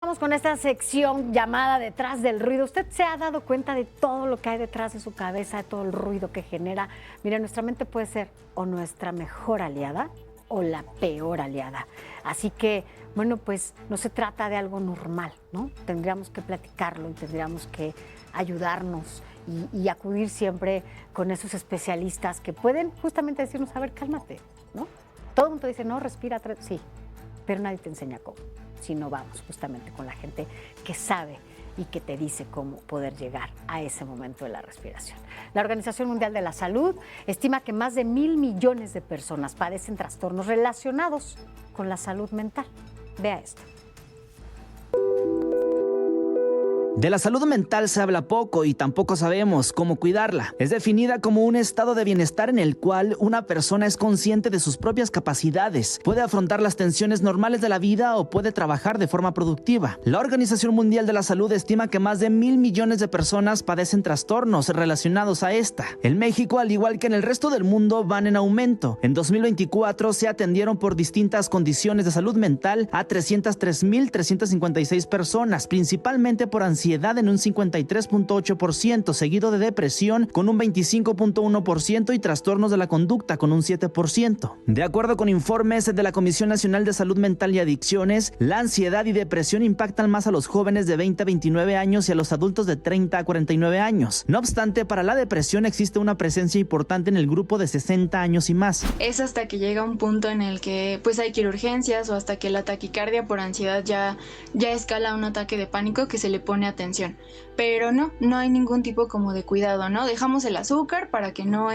Vamos con esta sección llamada Detrás del Ruido. ¿Usted se ha dado cuenta de todo lo que hay detrás de su cabeza, de todo el ruido que genera? Mira, nuestra mente puede ser o nuestra mejor aliada o la peor aliada. Así que, bueno, pues no se trata de algo normal, ¿no? Tendríamos que platicarlo y tendríamos que ayudarnos y acudir siempre con esos especialistas que pueden justamente decirnos, a ver, cálmate, ¿no? Todo el mundo dice, no, respira, sí, pero nadie te enseña cómo. Si no vamos justamente con la gente que sabe y que te dice cómo poder llegar a ese momento de la respiración. La Organización Mundial de la Salud estima que más de 1,000 millones de personas padecen trastornos relacionados con la salud mental. Vea esto. De la salud mental se habla poco y tampoco sabemos cómo cuidarla. Es definida como un estado de bienestar en el cual una persona es consciente de sus propias capacidades, puede afrontar las tensiones normales de la vida o puede trabajar de forma productiva. La Organización Mundial de la Salud estima que más de 1,000 millones de personas padecen trastornos relacionados a esta. En México, al igual que en el resto del mundo, van en aumento. En 2024 se atendieron por distintas condiciones de salud mental a 303,356 personas, principalmente por ansiedad en un 53.8%, seguido de depresión con un 25.1% y trastornos de la conducta con un 7%. De acuerdo con informes de la Comisión Nacional de Salud Mental y Adicciones, la ansiedad y depresión impactan más a los jóvenes de 20 a 29 años y a los adultos de 30 a 49 años. No obstante, para la depresión existe una presencia importante en el grupo de 60 años y más. Es hasta que llega un punto en el que pues hay que ir a urgencias o hasta que la taquicardia por ansiedad ya escala a un ataque de pánico que se le pone atención, pero no hay ningún tipo como de cuidado, ¿no? Dejamos el azúcar para que no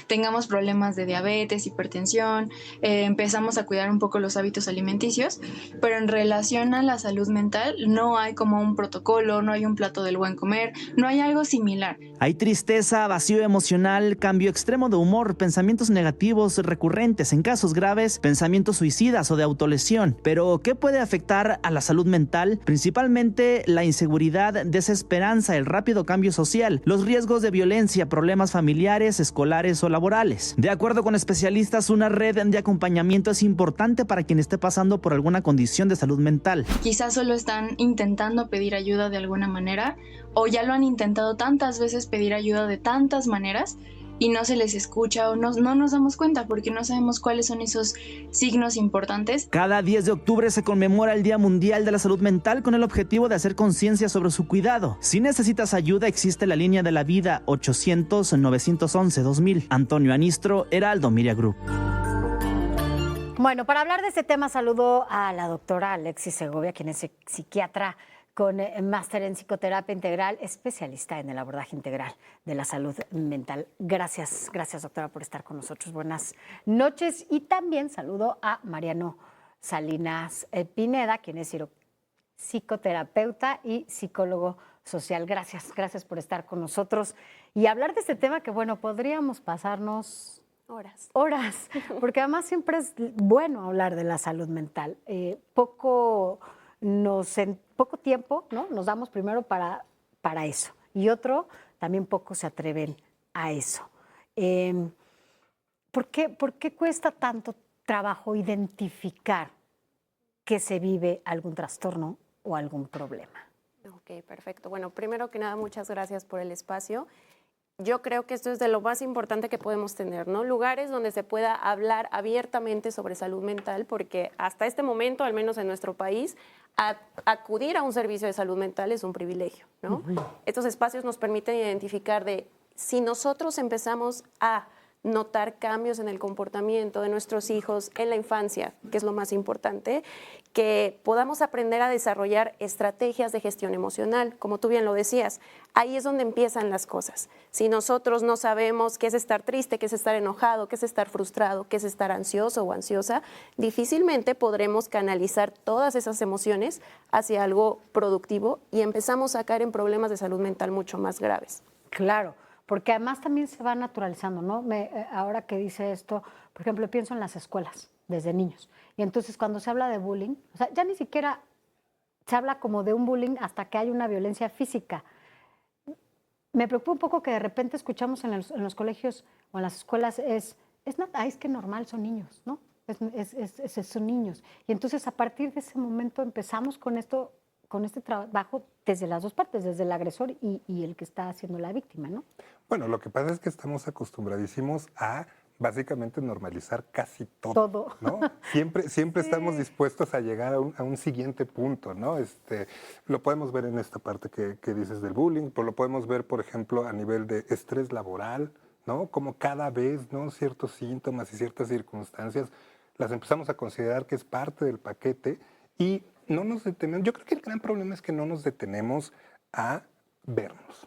tengamos problemas de diabetes, hipertensión, empezamos a cuidar un poco los hábitos alimenticios, pero en relación a la salud mental no hay como un protocolo, no hay un plato del buen comer, no hay algo similar. Hay tristeza, vacío emocional, cambio extremo de humor, pensamientos negativos recurrentes, en casos graves, pensamientos suicidas o de autolesión. Pero, ¿qué puede afectar a la salud mental? Principalmente la inseguridad, desesperanza, el rápido cambio social, los riesgos de violencia, problemas familiares, escolares o laborales. De acuerdo con especialistas, una red de acompañamiento es importante para quien esté pasando por alguna condición de salud mental. Quizás solo están intentando pedir ayuda de alguna manera o ya lo han intentado tantas veces pedir ayuda de tantas maneras y no se les escucha o no nos damos cuenta porque no sabemos cuáles son esos signos importantes. Cada 10 de octubre se conmemora el Día Mundial de la Salud Mental con el objetivo de hacer conciencia sobre su cuidado. Si necesitas ayuda, existe la línea de la vida 800-911-2000. Antonio Anistro, Heraldo Media Group. Bueno, para hablar de este tema saludo a la doctora Alexis Segovia, quien es psiquiatra con máster en psicoterapia integral, especialista en el abordaje integral de la salud mental. Gracias, doctora, por estar con nosotros. Buenas noches. Y también saludo a Mariano Salinas Pineda, quien es psicoterapeuta y psicólogo social. Gracias por estar con nosotros y hablar de este tema que, bueno, podríamos pasarnos horas, porque además siempre es bueno hablar de la salud mental. Poco tiempo, ¿no? Nos damos primero para eso y otro, también pocos se atreven a eso. ¿Por qué cuesta tanto trabajo identificar que se vive algún trastorno o algún problema? Ok, perfecto. Bueno, primero que nada, muchas gracias por el espacio. Yo creo que esto es de lo más importante que podemos tener, ¿no? Lugares donde se pueda hablar abiertamente sobre salud mental, porque hasta este momento, al menos en nuestro país, acudir a un servicio de salud mental es un privilegio, ¿no? Estos espacios nos permiten identificar si nosotros empezamos a notar cambios en el comportamiento de nuestros hijos en la infancia, que es lo más importante, que podamos aprender a desarrollar estrategias de gestión emocional, como tú bien lo decías. Ahí es donde empiezan las cosas. Si nosotros no sabemos qué es estar triste, qué es estar enojado, qué es estar frustrado, qué es estar ansioso o ansiosa, difícilmente podremos canalizar todas esas emociones hacia algo productivo y empezamos a caer en problemas de salud mental mucho más graves. Claro. Porque además también se va naturalizando, ¿no? Ahora que dice esto, por ejemplo, pienso en las escuelas, desde niños. Y entonces cuando se habla de bullying, o sea, ya ni siquiera se habla como de un bullying hasta que hay una violencia física. Me preocupa un poco que de repente escuchamos en los colegios o en las escuelas es que normal, son niños, ¿no? Son niños. Y entonces a partir de ese momento empezamos con esto con este trabajo desde las dos partes, desde el agresor y el que está haciendo la víctima, ¿no? Bueno, lo que pasa es que estamos acostumbradísimos a básicamente normalizar casi todo, Todo. ¿no? Siempre estamos dispuestos a llegar a un siguiente punto, ¿no? Lo podemos ver en esta parte que dices del bullying, pero lo podemos ver, por ejemplo, a nivel de estrés laboral, ¿no? Como cada vez, ¿no? Ciertos síntomas y ciertas circunstancias las empezamos a considerar que es parte del paquete y no nos detenemos. Yo creo que el gran problema es que no nos detenemos a vernos,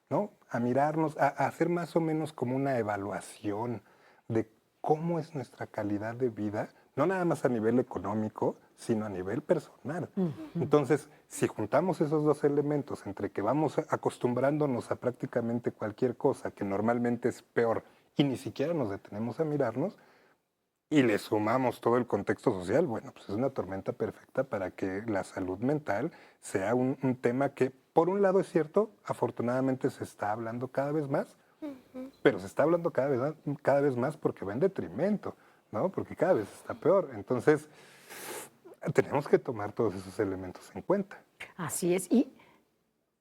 ¿no? A mirarnos, a hacer más o menos como una evaluación de cómo es nuestra calidad de vida, no nada más a nivel económico, sino a nivel personal. Entonces, si juntamos esos dos elementos, entre que vamos acostumbrándonos a prácticamente cualquier cosa que normalmente es peor y ni siquiera nos detenemos a mirarnos, y le sumamos todo el contexto social, bueno, pues es una tormenta perfecta para que la salud mental sea un tema que, por un lado es cierto, afortunadamente se está hablando cada vez más, pero se está hablando cada vez más porque va en detrimento, ¿no? Porque cada vez está peor. Entonces, tenemos que tomar todos esos elementos en cuenta. Así es. ¿Y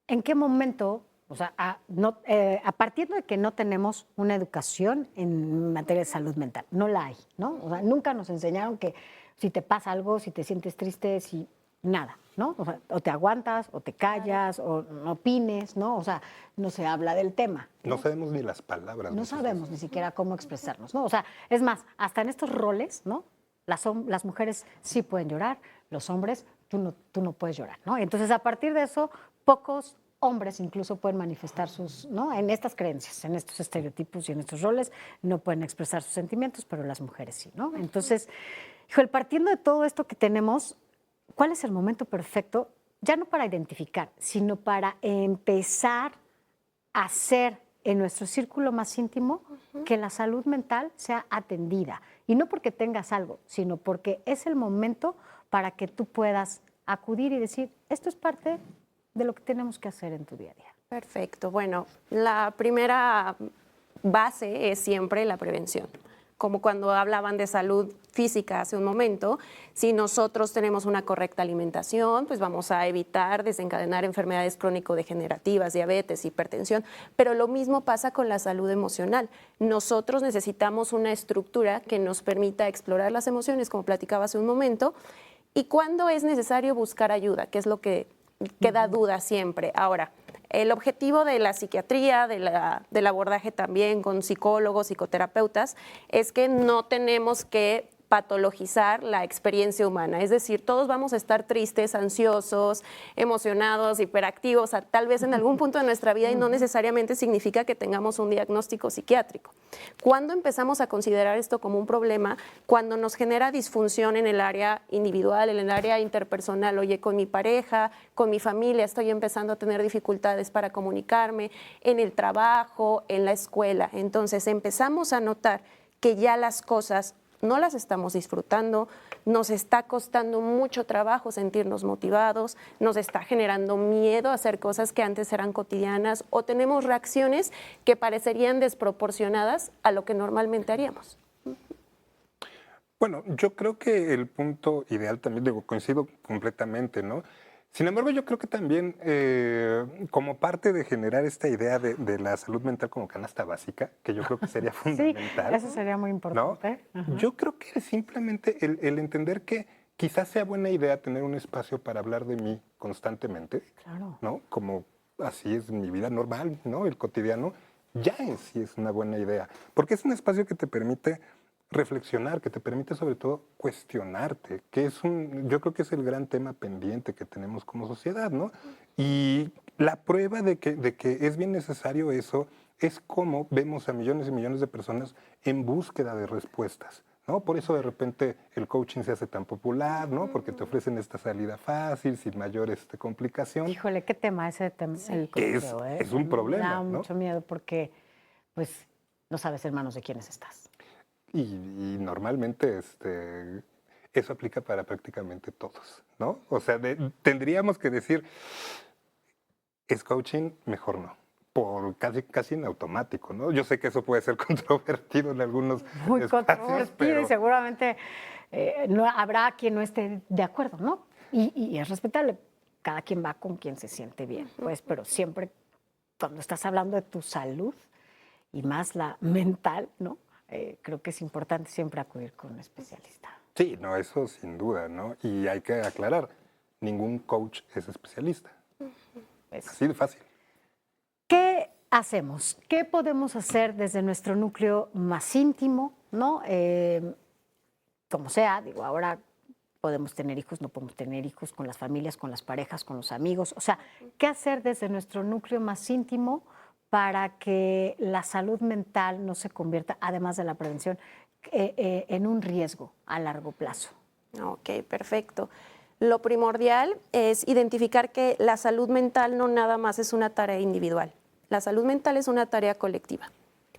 en qué momento, o sea, a partir de que no tenemos una educación en materia de salud mental, no la hay, ¿no? O sea, nunca nos enseñaron que si te pasa algo, si te sientes triste, si nada, ¿no? O sea, o te aguantas, o te callas, o no opines, ¿no? O sea, no se habla del tema. No sabemos ni las palabras. No sabemos ni siquiera cómo expresarnos, ¿no? O sea, es más, hasta en estos roles, ¿no? Las mujeres sí pueden llorar, los hombres, tú no puedes llorar, ¿no? Entonces, a partir de eso, pocos hombres incluso pueden manifestar ¿no? En estas creencias, en estos estereotipos y en estos roles, no pueden expresar sus sentimientos, pero las mujeres sí, ¿no? Entonces, híjole, partiendo de todo esto que tenemos, ¿cuál es el momento perfecto? Ya no para identificar, sino para empezar a hacer en nuestro círculo más íntimo que la salud mental sea atendida. Y no porque tengas algo, sino porque es el momento para que tú puedas acudir y decir, esto es parte de lo que tenemos que hacer en tu día a día. Perfecto. Bueno, la primera base es siempre la prevención. Como cuando hablaban de salud física hace un momento, si nosotros tenemos una correcta alimentación, pues vamos a evitar desencadenar enfermedades crónico-degenerativas, diabetes, hipertensión, pero lo mismo pasa con la salud emocional. Nosotros necesitamos una estructura que nos permita explorar las emociones, como platicaba hace un momento, y cuándo es necesario buscar ayuda, que es lo que queda duda siempre. Ahora, el objetivo de la psiquiatría, del abordaje también con psicólogos, psicoterapeutas, es que no tenemos que patologizar la experiencia humana. Es decir, todos vamos a estar tristes, ansiosos, emocionados, hiperactivos, tal vez en algún punto de nuestra vida y no necesariamente significa que tengamos un diagnóstico psiquiátrico. ¿Cuándo empezamos a considerar esto como un problema? Cuando nos genera disfunción en el área individual, en el área interpersonal. Oye, con mi pareja, con mi familia, estoy empezando a tener dificultades para comunicarme, en el trabajo, en la escuela. Entonces empezamos a notar que ya las cosas no las estamos disfrutando, nos está costando mucho trabajo sentirnos motivados, nos está generando miedo a hacer cosas que antes eran cotidianas o tenemos reacciones que parecerían desproporcionadas a lo que normalmente haríamos. Bueno, yo creo que el punto ideal también, coincido completamente, ¿no? Sin embargo, yo creo que también como parte de generar esta idea de la salud mental como canasta básica, que yo creo que sería fundamental. Sí, eso sería muy importante. ¿No? Yo creo que simplemente el entender que quizás sea buena idea tener un espacio para hablar de mí constantemente, Claro. ¿no? Como así es mi vida normal, ¿no? El cotidiano, ya en sí es una buena idea, porque es un espacio que te permite reflexionar, que te permite sobre todo cuestionarte, que yo creo que es el gran tema pendiente que tenemos como sociedad, ¿no? Y la prueba de que es bien necesario eso es cómo vemos a millones y millones de personas en búsqueda de respuestas, ¿no? Por eso de repente el coaching se hace tan popular, ¿no? Porque te ofrecen esta salida fácil, sin mayor complicación. Híjole, qué tema ese tema. El coaching, es un problema, me da ¿no? mucho miedo porque, pues, no sabes en manos de quiénes estás. Y normalmente eso aplica para prácticamente todos, ¿no? O sea, tendríamos que decir, ¿es coaching? Mejor no. Por casi en automático, ¿no? Yo sé que eso puede ser controvertido en algunos Muy espacios, controvertido pero y seguramente no habrá quien no esté de acuerdo, ¿no? Y es respetable. cada quien va con quien se siente bien, pues, pero siempre cuando estás hablando de tu salud y más la mental, ¿no? Creo que es importante siempre acudir con un especialista. Sí, no, eso sin duda, ¿no? Y hay que aclarar, ningún coach es especialista. Así de fácil. ¿Qué hacemos? ¿Qué podemos hacer desde nuestro núcleo más íntimo, ¿no? Como sea, digo, ahora podemos tener hijos, no podemos tener hijos, con las familias, con las parejas, con los amigos. O sea, ¿qué hacer desde nuestro núcleo más íntimo para que la salud mental no se convierta, además de la prevención, en un riesgo a largo plazo? Ok, perfecto. Lo primordial es identificar que la salud mental no nada más es una tarea individual. La salud mental es una tarea colectiva.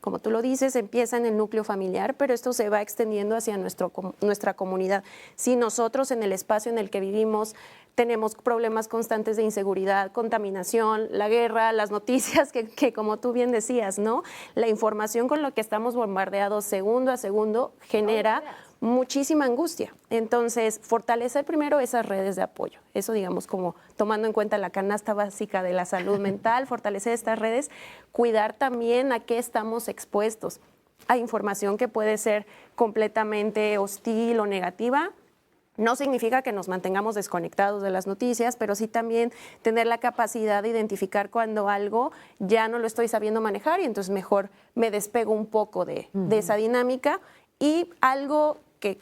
Como tú lo dices, empieza en el núcleo familiar, pero esto se va extendiendo hacia nuestra comunidad. Si nosotros en el espacio en el que vivimos tenemos problemas constantes de inseguridad, contaminación, la guerra, las noticias que como tú bien decías, ¿no? La información con la que estamos bombardeados segundo a segundo genera muchísima angustia. Entonces, fortalecer primero esas redes de apoyo. Eso, digamos, como tomando en cuenta la canasta básica de la salud mental, fortalecer estas redes, cuidar también a qué estamos expuestos. Hay información que puede ser completamente hostil o negativa. No significa que nos mantengamos desconectados de las noticias, pero sí también tener la capacidad de identificar cuando algo ya no lo estoy sabiendo manejar y entonces mejor me despego un poco de esa dinámica. Y algo que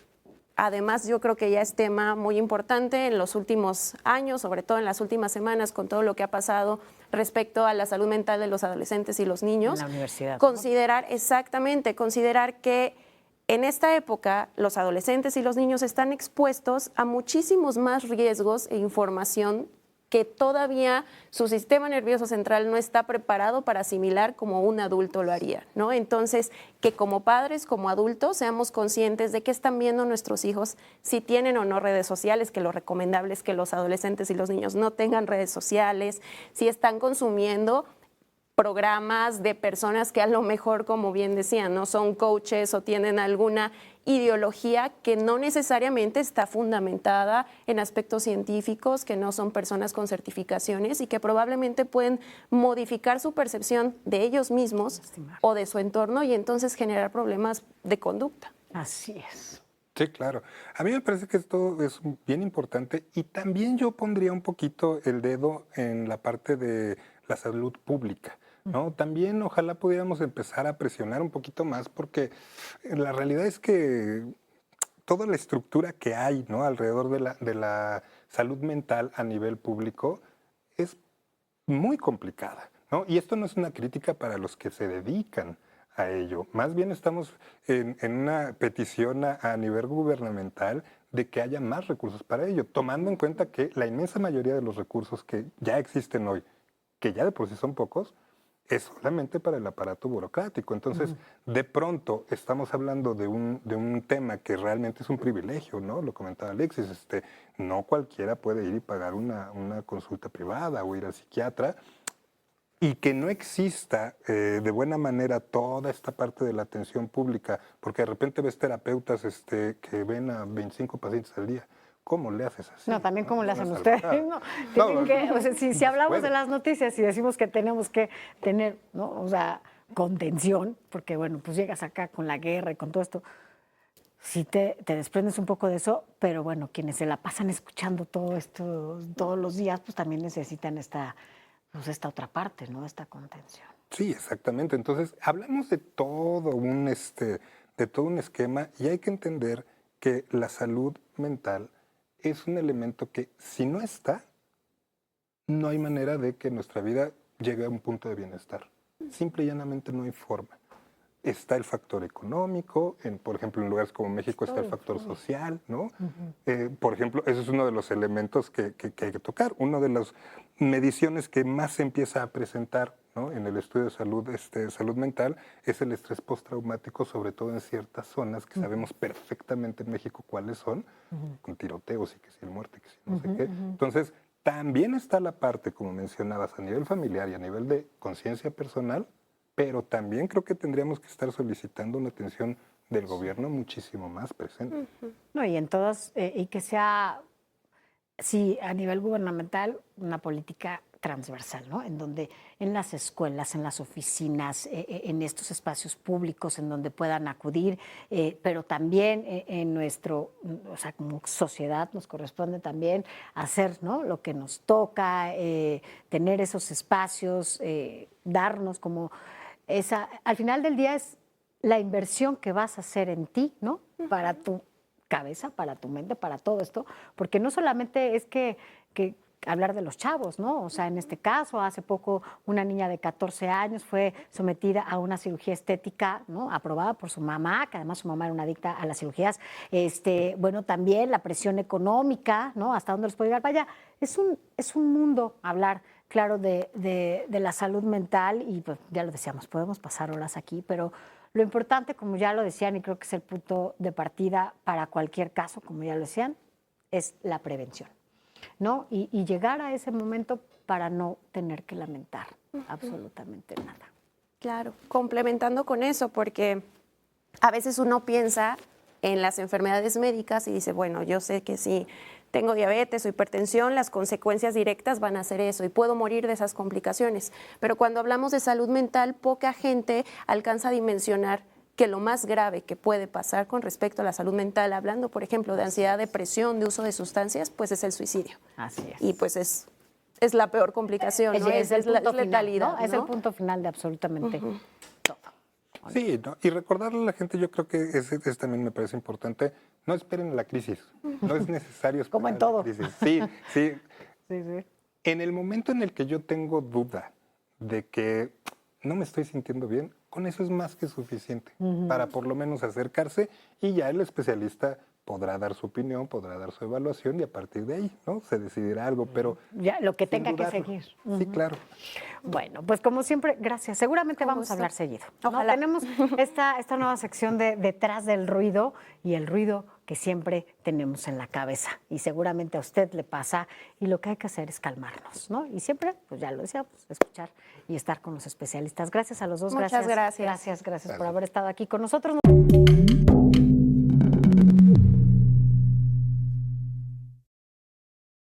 además yo creo que ya es tema muy importante en los últimos años, sobre todo en las últimas semanas, con todo lo que ha pasado respecto a la salud mental de los adolescentes y los niños. En la universidad. Considerar que en esta época los adolescentes y los niños están expuestos a muchísimos más riesgos e información que todavía su sistema nervioso central no está preparado para asimilar como un adulto lo haría, ¿no? Entonces, que como padres, como adultos, seamos conscientes de qué están viendo nuestros hijos, si tienen o no redes sociales, que lo recomendable es que los adolescentes y los niños no tengan redes sociales, si están consumiendo programas de personas que a lo mejor, como bien decían, no son coaches o tienen alguna ideología que no necesariamente está fundamentada en aspectos científicos, que no son personas con certificaciones y que probablemente pueden modificar su percepción de ellos mismos o de su entorno y entonces generar problemas de conducta. Así es. Sí, claro. A mí me parece que esto es bien importante y también yo pondría un poquito el dedo en la parte de la salud pública, ¿no? También ojalá pudiéramos empezar a presionar un poquito más porque la realidad es que toda la estructura que hay, ¿no?, alrededor de la salud mental a nivel público es muy complicada, ¿no? Y esto no es una crítica para los que se dedican a ello. Más bien estamos en una petición a nivel gubernamental de que haya más recursos para ello, tomando en cuenta que la inmensa mayoría de los recursos que ya existen hoy, que ya de por sí son pocos, es solamente para el aparato burocrático. Entonces, de pronto estamos hablando de un tema que realmente es un privilegio, ¿no? Lo comentaba Alexis, no cualquiera puede ir y pagar una consulta privada o ir al psiquiatra, y que no exista de buena manera toda esta parte de la atención pública, porque de repente ves terapeutas que ven a 25 pacientes al día. ¿Cómo le haces así? No, también cómo le hacen Una ustedes. salvajada. No, o sea, si hablamos puede. de las noticias y decimos que tenemos que tener, ¿no?, o sea, contención, porque bueno, pues llegas acá con la guerra y con todo esto, sí te desprendes un poco de eso, pero bueno, quienes se la pasan escuchando todo esto todos los días, pues también necesitan esta otra parte, ¿no?, esta contención. Sí, exactamente. Entonces, hablamos de todo un esquema y hay que entender que la salud mental es un elemento que si no está, no hay manera de que nuestra vida llegue a un punto de bienestar. Simple y llanamente no hay forma. Está el factor económico, por ejemplo, en lugares como México está el factor social, ¿no? Por ejemplo, eso es uno de los elementos que hay que tocar. Una de las mediciones que más se empieza a presentar, ¿no?, en el estudio de salud mental es el estrés postraumático, sobre todo en ciertas zonas que sabemos perfectamente en México cuáles son, con tiroteos y que si el muerte, que si no sé qué. Entonces, también está la parte, como mencionabas, a nivel familiar y a nivel de conciencia personal, pero también creo que tendríamos que estar solicitando una atención del gobierno muchísimo más presente. No, y en todas, y que sea sí, a nivel gubernamental, una política transversal, ¿no? En donde en las escuelas, en las oficinas, en estos espacios públicos en donde puedan acudir, pero también en nuestro, o sea, como sociedad nos corresponde también hacer, ¿no? Lo que nos toca, tener esos espacios, darnos como esa, al final del día es la inversión que vas a hacer en ti, ¿no? Para tu cabeza, para tu mente, para todo esto, porque no solamente es que hablar de los chavos, ¿no? O sea, en este caso, hace poco una niña de 14 años fue sometida a una cirugía estética, ¿no? Aprobada por su mamá, que además su mamá era una adicta a las cirugías. Bueno, también la presión económica, ¿no? Hasta dónde les puede llegar. Vaya, es un mundo hablar, claro, de la salud mental y pues ya lo decíamos, podemos pasar horas aquí, pero lo importante, como ya lo decían, y creo que es el punto de partida para cualquier caso, como ya lo decían, es la prevención, ¿no? Y llegar a ese momento para no tener que lamentar absolutamente nada. Claro, complementando con eso, porque a veces uno piensa en las enfermedades médicas y dice, bueno, yo sé que si tengo diabetes o hipertensión, las consecuencias directas van a ser eso y puedo morir de esas complicaciones. Pero cuando hablamos de salud mental, poca gente alcanza a dimensionar que lo más grave que puede pasar con respecto a la salud mental, hablando, por ejemplo, de ansiedad, depresión, de uso de sustancias, pues es el suicidio. Así es. Y pues es la peor complicación, ¿no? Es el punto la letalidad, final, ¿no? Es el ¿no? punto final de absolutamente todo. Sí, ¿no? Y recordarle a la gente, yo creo que ese también me parece importante, no esperen la crisis, no es necesario esperar Como en todo. la crisis. Sí, sí. Sí, sí. En el momento en el que yo tengo duda de que no me estoy sintiendo bien, con eso es más que suficiente para por lo menos acercarse y ya el especialista podrá dar su opinión, podrá dar su evaluación y a partir de ahí, ¿no? Se decidirá algo, pero Ya, lo que sin tenga que dudarlo. seguir. Sí, claro. Bueno, pues como siempre, gracias. Seguramente Con vamos gusto. a hablar seguido. ¿No? Ojalá. Tenemos esta nueva sección de Detrás del Ruido y el ruido que siempre tenemos en la cabeza. Y seguramente a usted le pasa y lo que hay que hacer es calmarnos, ¿no? Y siempre, pues ya lo decíamos, escuchar y estar con los especialistas. Gracias a los dos. Muchas gracias. Gracias por haber estado aquí con nosotros.